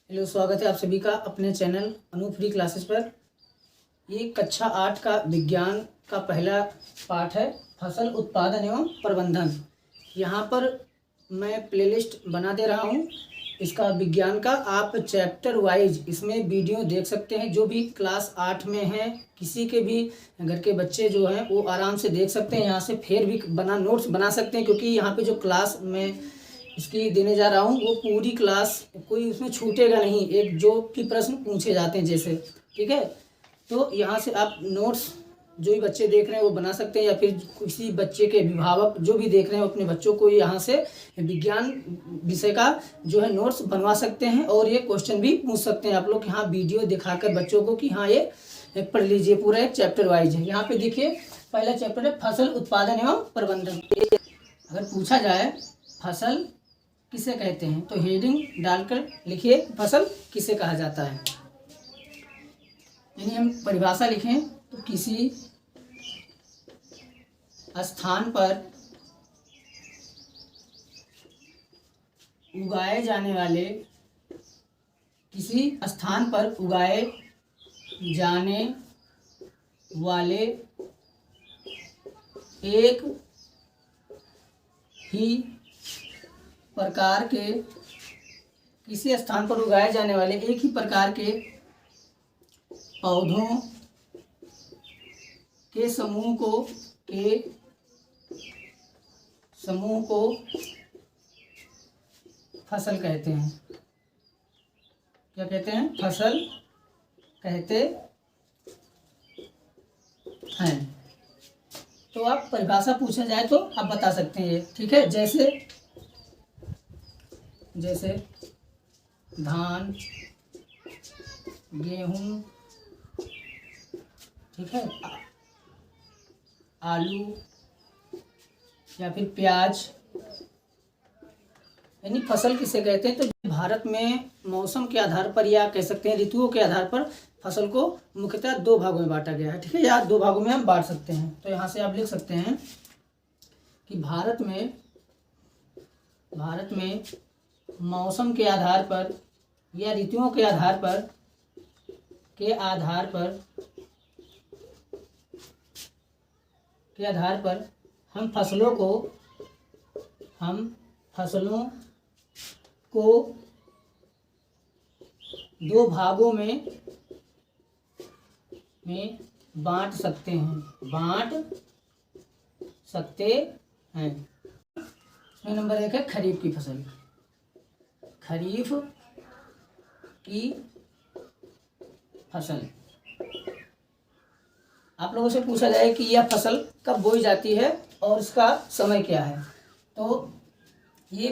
Hello, स्वागत है आप सभी का अपने चैनल अनूप फ्री क्लासेस पर। ये कक्षा 8 का विज्ञान का पहला पाठ है, फसल उत्पादन एवं प्रबंधन। यहाँ पर मैं प्लेलिस्ट बना दे रहा हूँ इसका विज्ञान का। आप चैप्टर वाइज इसमें वीडियो देख सकते हैं। जो भी क्लास 8 में है, किसी के भी घर के बच्चे जो हैं वो आराम से देख सकते हैं। यहाँ से फिर भी नोट्स बना सकते हैं, क्योंकि यहाँ पे जो क्लास में इसकी देने जा रहा हूँ वो पूरी क्लास, कोई उसमें छूटेगा नहीं। एक जो भी प्रश्न पूछे जाते हैं जैसे, ठीक है। तो यहाँ से आप नोट्स जो भी बच्चे देख रहे हैं वो बना सकते हैं, या फिर किसी बच्चे के अभिभावक जो भी देख रहे हैं अपने बच्चों को यहाँ से विज्ञान विषय का जो है नोट्स बनवा सकते हैं, और ये क्वेश्चन भी पूछ सकते हैं आप लोग। यहाँ वीडियो दिखाकर बच्चों को कि हाँ ये पढ़ लीजिए, पूरा एक चैप्टर वाइज है। यहाँ पे देखिए पहला चैप्टर है फसल उत्पादन एवं प्रबंधन। अगर पूछा जाए फसल किसे कहते हैं तो हेडिंग डालकर लिखिए फसल किसे कहा जाता है। यानी हम परिभाषा लिखें तो किसी स्थान पर उगाए जाने वाले, किसी स्थान पर उगाए जाने वाले एक ही प्रकार के, किसी स्थान पर उगाए जाने वाले एक ही प्रकार के पौधों के समूह को फसल कहते हैं। क्या कहते हैं? फसल कहते हैं। तो आप परिभाषा पूछा जाए तो आप बता सकते हैं ये, ठीक है। जैसे धान, गेहूँ, ठीक है, आलू या फिर प्याज, यानी फसल किसे कहते हैं। तो भारत में मौसम के आधार पर, या कह सकते हैं ऋतुओं के आधार पर, फसल को मुख्यतः 2 भागों में बांटा गया है, ठीक है, या 2 भागों में हम बांट सकते हैं। तो यहाँ से आप लिख सकते हैं कि भारत में मौसम के आधार पर या ऋतुओं के आधार पर हम फसलों को 2 भागों में बांट सकते हैं। नंबर 1 है खरीफ की फसल। खरीफ की फसल, आप लोगों से पूछा जाए कि यह फसल कब बोई जाती है और इसका समय क्या है, तो ये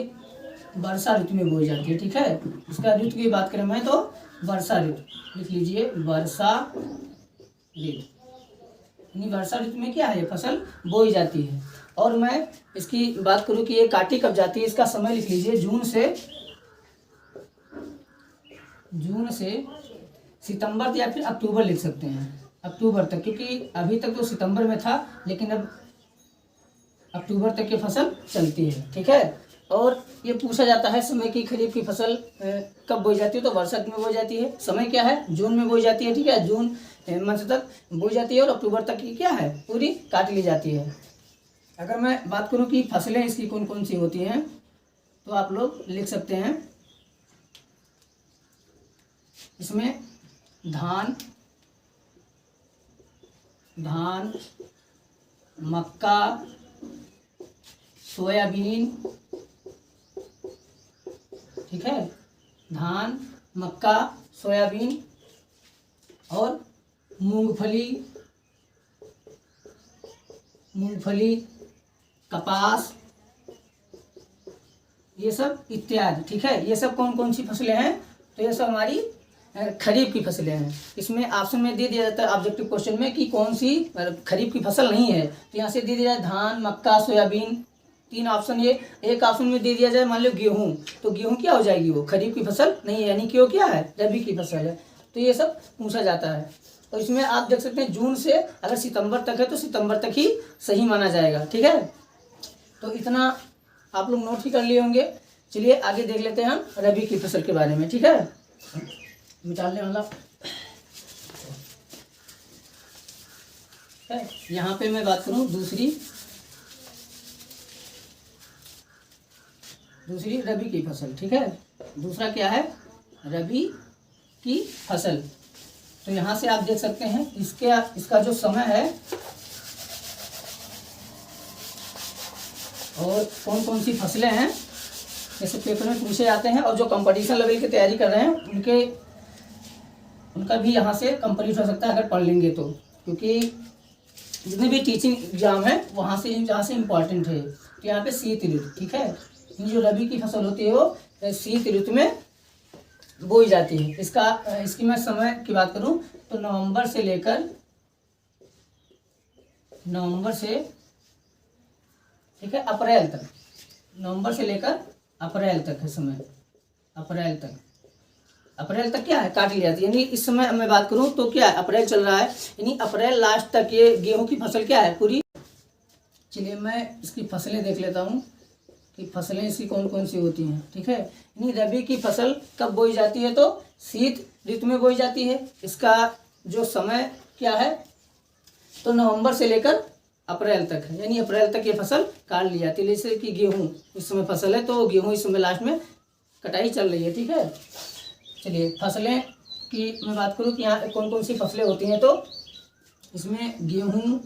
वर्षा ऋतु में बोई जाती है, ठीक है। इसका ऋतु की बात करें मैं तो वर्षा ऋतु लिख लीजिए, वर्षा ऋतु। यानी वर्षा ऋतु में क्या है, ये फसल बोई जाती है। और मैं इसकी बात करूं कि ये काटी कब जाती है, इसका समय लिख लीजिए, जून से सितंबर या फिर अक्टूबर लिख सकते हैं, अक्टूबर तक, क्योंकि अभी तक तो सितंबर में था लेकिन अब अक्टूबर तक की फसल चलती है, ठीक है। और ये पूछा जाता है समय की खरीफ की फसल कब बोई जाती है, तो वर्षा में बोई जाती है। समय क्या है, जून में बोई जाती है, ठीक है, जून मंथ तक बोई जाती है और अक्टूबर तक की क्या है, पूरी काट ली जाती है। अगर मैं बात करूं कि फसलें इसकी कौन कौन सी होती हैं, तो आप लोग लिख सकते हैं इसमें धान, मक्का, सोयाबीन, ठीक है, धान, मक्का, सोयाबीन और मूंगफली, कपास, ये सब इत्यादि, ठीक है। ये सब कौन कौन सी फसलें हैं, तो ये सब हमारी खरीफ की फसलें हैं। इसमें ऑप्शन में दे दिया जाता है ऑब्जेक्टिव क्वेश्चन में कि कौन सी खरीफ की फसल नहीं है, तो यहाँ से दे दिया जाए धान, मक्का, सोयाबीन, 3 ऑप्शन। ये एक ऑप्शन में दे दिया जाए मान लो गेहूँ, तो गेहूँ क्या हो जाएगी, वो खरीफ की फसल नहीं है, यानी कि वो क्या है, रबी की फसल है। तो ये सब पूछा जाता है। तो इसमें आप देख सकते हैं जून से अगर सितंबर तक है तो सितंबर तक ही सही माना जाएगा, ठीक है। तो इतना आप लोग नोट ही कर लिए होंगे। चलिए आगे देख लेते हैं हम रबी की फसल के बारे में, ठीक है। मिटाने वाला है। यहाँ पे मैं बात करूँ दूसरी रबी की फसल, ठीक है। दूसरा क्या है, रबी की फसल। तो यहाँ से आप देख सकते हैं इसका जो समय है और कौन कौन सी फसलें हैं, जैसे पेपर में पूछे जाते हैं, और जो कंपटीशन लेवल की तैयारी कर रहे हैं उनका भी यहाँ से कंप्लीट हो सकता है अगर पढ़ लेंगे तो, क्योंकि जितने भी टीचिंग एग्जाम है वहाँ से जहाँ से इम्पोर्टेंट है। तो यहाँ पे शीत ऋतु, ठीक है। जो रबी की फसल होती है वो शीत ऋतु में बोई जाती है। इसकी मैं समय की बात करूँ तो नवंबर से ठीक है अप्रैल तक, नवंबर से लेकर अप्रैल तक है समय। अप्रैल तक क्या है, काट ली जाती है। यानी इस समय मैं बात करूं तो क्या है, अप्रैल चल रहा है, यानी अप्रैल लास्ट तक ये गेहूं की फसल क्या है पूरी। चलिए मैं इसकी फसलें देख लेता हूं कि फसलें इसकी कौन कौन सी होती हैं, ठीक है। यानी रबी की फसल कब बोई जाती है तो शीत ऋतु में बोई जाती है। इसका जो समय क्या है तो नवंबर से लेकर अप्रैल तक है, यानी अप्रैल तक ये फसल काट ली जाती है। जैसे कि गेहूं इस समय फसल है तो गेहूं इस समय लास्ट में कटाई चल रही है, ठीक है। चलिए फसलें की मैं बात करूं कि यहाँ कौन कौन सी फसलें होती हैं तो इसमें गेहूं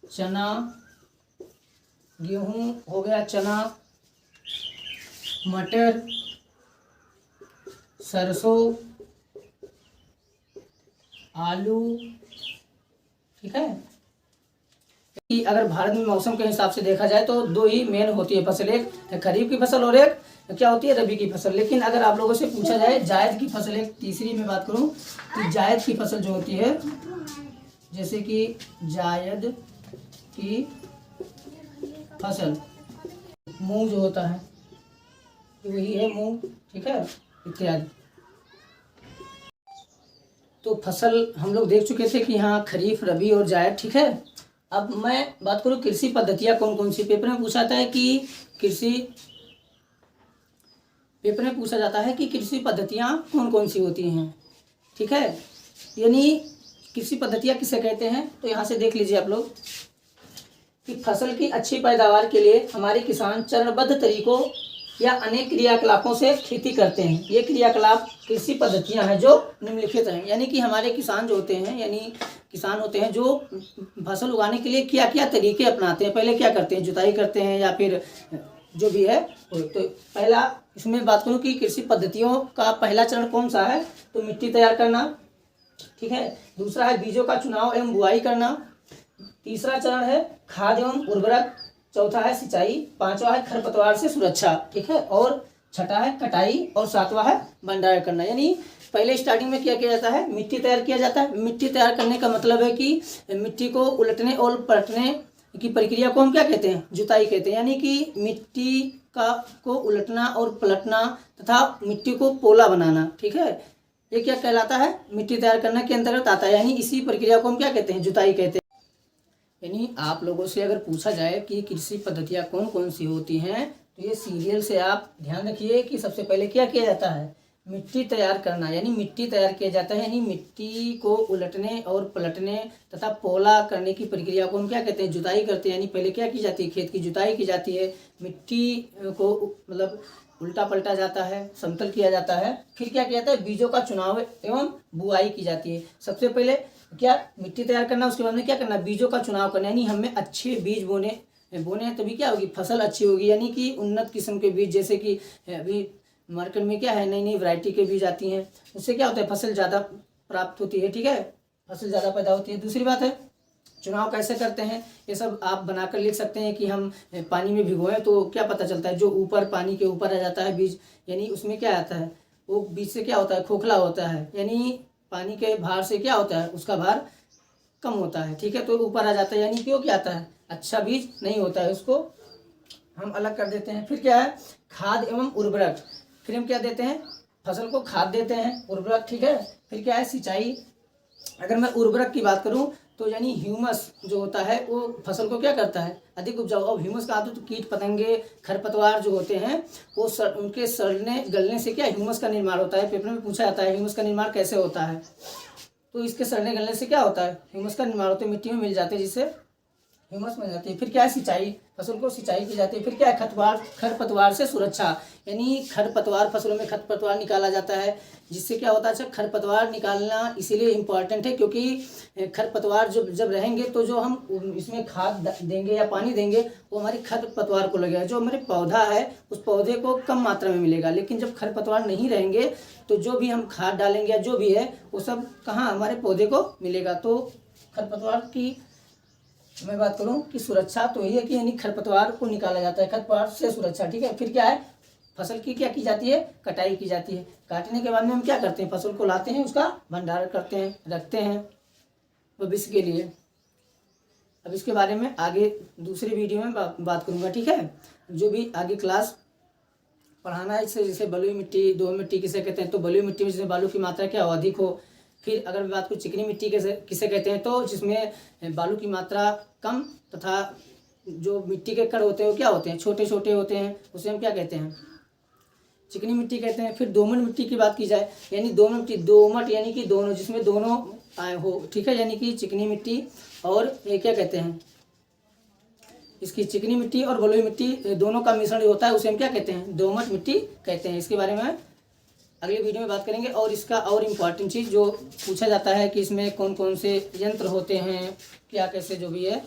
चना, गेहूं हो गया, चना, मटर, सरसों, आलू, ठीक है। कि अगर भारत में मौसम के हिसाब से देखा जाए तो दो ही मेन होती है फसल, एक खरीफ की फसल और एक क्या होती है रबी की फसल। लेकिन अगर आप लोगों से पूछा जाए जायद की फसल, एक तीसरी में बात करूं तो जायद की फसल जो होती है, जैसे कि जायद की फसल, मूंग जो होता है वही है मूंग, ठीक है, इत्यादि। तो फसल हम लोग देख चुके थे कि यहाँ खरीफ, रबी और जायद, ठीक है। अब मैं बात करूँ कृषि पद्धतियाँ कौन कौन सी। पेपर में पूछा जाता है कि कृषि पद्धतियाँ कौन कौन सी होती हैं, ठीक है। यानी कृषि पद्धतियाँ किसे कहते हैं तो यहाँ से देख लीजिए आप लोग कि फसल की अच्छी पैदावार के लिए हमारे किसान चरणबद्ध तरीकों या अनेक क्रियाकलापों से खेती करते हैं। ये क्रियाकलाप कृषि पद्धतियां हैं जो निम्नलिखित हैं। यानी कि हमारे किसान जो होते हैं, यानी किसान होते हैं जो फसल उगाने के लिए क्या क्या तरीके अपनाते हैं। पहले क्या करते हैं, जुताई करते हैं या फिर जो भी है। तो पहला इसमें बात करूँ कि कृषि पद्धतियों का पहला चरण कौन सा है तो मिट्टी तैयार करना, ठीक है। दूसरा है बीजों का चुनाव एवं बुआई करना। तीसरा चरण है खाद एवं उर्वरक। चौथा है सिंचाई। पांचवा है खरपतवार से सुरक्षा, ठीक है। और छठा है कटाई और सातवां है भंडारण करना। यानी पहले स्टार्टिंग में क्या किया जाता है, मिट्टी तैयार किया जाता है। मिट्टी तैयार करने का मतलब है कि मिट्टी को उलटने और पलटने की प्रक्रिया को हम क्या कहते हैं, जुताई कहते हैं। यानी कि मिट्टी को उलटना और पलटना तथा मिट्टी को पोला बनाना, ठीक है, ये क्या कहलाता है, मिट्टी तैयार करने के अंतर्गत आता है। यानी इसी प्रक्रिया को हम क्या कहते हैं, जुताई कहते हैं। यानी आप लोगों से अगर पूछा जाए कि कृषि पद्धतियाँ कौन कौन सी होती हैं तो ये सीरियल से आप ध्यान रखिए कि सबसे पहले क्या किया जाता है, मिट्टी तैयार करना। यानी मिट्टी तैयार किया जाता है, यानी मिट्टी को उलटने और पलटने तथा पोला करने की प्रक्रिया को हम क्या कहते हैं, जुताई करते हैं। यानी पहले क्या की जाती है, खेत की जुताई की जाती है, मिट्टी को मतलब उल्टा पलटा जाता है, समतल किया जाता है। फिर क्या किया जाता है, बीजों का चुनाव एवं बुआई की जाती है। सबसे पहले क्या मिट्टी तैयार करना, उसके बाद में क्या करना, बीजों का चुनाव करना। यानी हमें अच्छे बीज बोने तभी क्या होगी, फसल अच्छी होगी। यानी कि उन्नत किस्म के बीज, जैसे कि अभी मार्केट में क्या है, नई नई वैरायटी के बीज आती हैं, उससे क्या होता है, फसल ज़्यादा प्राप्त होती है, ठीक है, फसल ज़्यादा पैदा होती है। दूसरी बात है चुनाव कैसे करते हैं, ये सब आप बनाकर लिख सकते हैं कि हम पानी में भिगोएं तो क्या पता चलता है, जो ऊपर पानी के ऊपर आ जाता है बीज, यानी उसमें क्या आता है, वो बीज से क्या होता है, खोखला होता है। यानी पानी के भार से क्या होता है, उसका भार कम होता है, ठीक है, तो ऊपर आ जाता है। यानी क्यों क्या आता है, अच्छा बीज नहीं होता है, उसको हम अलग कर देते हैं। फिर क्या है, खाद एवं उर्वरक। फिर हम क्या देते हैं, फसल को खाद देते हैं, उर्वरक, ठीक है। फिर क्या है, सिंचाई। अगर मैं उर्वरक की बात करूं तो यानी ह्यूमस जो होता है वो फसल को क्या करता है, अधिक उपजाऊ। अब ह्यूमस का आदत तो कीट पतंगे खरपतवार जो होते हैं वो उनके सड़ने गलने से क्या ह्यूमस का निर्माण होता है। पेपर में पूछा जाता है ह्यूमस का निर्माण कैसे होता है, तो इसके सड़ने गलने से क्या होता है, ह्यूमस का निर्माण होता है, मिट्टी में मिल जाते हैं जिससे ह्यूमस मिल जाती है। फिर क्या है, सिंचाई, फसल को सिंचाई की जाती है। फिर क्या है, खरपतवार से सुरक्षा, यानी खरपतवार, फसलों में खरपतवार निकाला जाता है जिससे क्या होता है। अच्छा, खरपतवार निकालना इसीलिए इम्पॉर्टेंट है क्योंकि खरपतवार जब रहेंगे तो जो हम इसमें खाद देंगे या पानी देंगे वो हमारी खरपतवार को लगेगा, जो हमारे पौधा है उस पौधे को कम मात्रा में मिलेगा। लेकिन जब खरपतवार नहीं रहेंगे तो जो भी हम खाद डालेंगे या जो भी है वो सब कहाँ, हमारे पौधे को मिलेगा। तो खरपतवार की मैं बात करूं कि सुरक्षा तो यही है कि यानी खरपतवार को निकाला जाता है, खरपतवार से सुरक्षा, ठीक है। फिर क्या है, फसल की क्या की जाती है, कटाई की जाती है। काटने के बाद में हम क्या करते हैं, फसल को लाते हैं, उसका भंडारण करते हैं, रखते हैं भविष्य के लिए। अब इसके बारे में आगे दूसरी वीडियो में बात करूंगा, ठीक है। जो भी आगे क्लास पढ़ाना है, जैसे बलुई मिट्टी, दोमट मिट्टी किसे कहते हैं, तो बलुई मिट्टी में जिसमें बालू की मात्रा क्या हो, अधिक हो। फिर अगर मैं बात करूँ चिकनी मिट्टी किसे कहते हैं, तो जिसमें बालू की मात्रा कम तथा जो मिट्टी के कण होते हैं वो क्या होते हैं, छोटे छोटे होते हैं, उसे हम क्या कहते हैं, चिकनी मिट्टी कहते हैं। फिर दोमट मिट्टी की बात की जाए, यानी दोमट मिट्टी, दोमट यानी कि दोनों, जिसमें दोनों आए हो, ठीक है, यानी कि चिकनी मिट्टी और ये क्या कहते हैं, इसकी चिकनी मिट्टी और बलुई मिट्टी दोनों का मिश्रण होता है, उसे हम क्या कहते हैं, दोमट मिट्टी कहते हैं। इसके बारे में अगली वीडियो में बात करेंगे। और इसका और इम्पॉर्टेंट चीज़ जो पूछा जाता है कि इसमें कौन कौन से यंत्र होते हैं, क्या कैसे जो भी है।